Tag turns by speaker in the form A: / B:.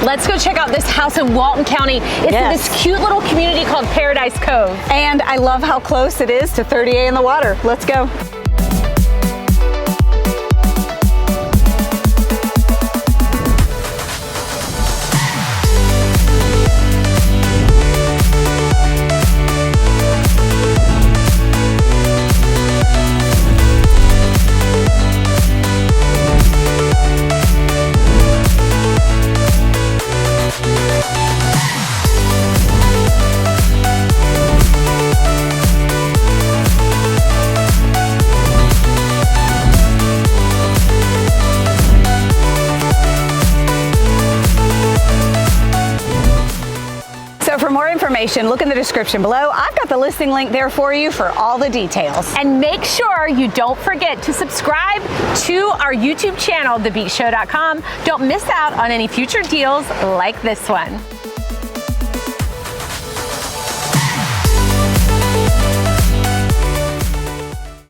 A: Let's go check out this house in Walton County. It's in this cute little community called Paradise Cove.
B: And I love how close it is to 30A in the water. Let's go. For more information, look in the description below. I've got the listing link there for you for all the details.
A: And make sure you don't forget to subscribe to our YouTube channel, thebeachshow.com. Don't miss out on any future deals like this one.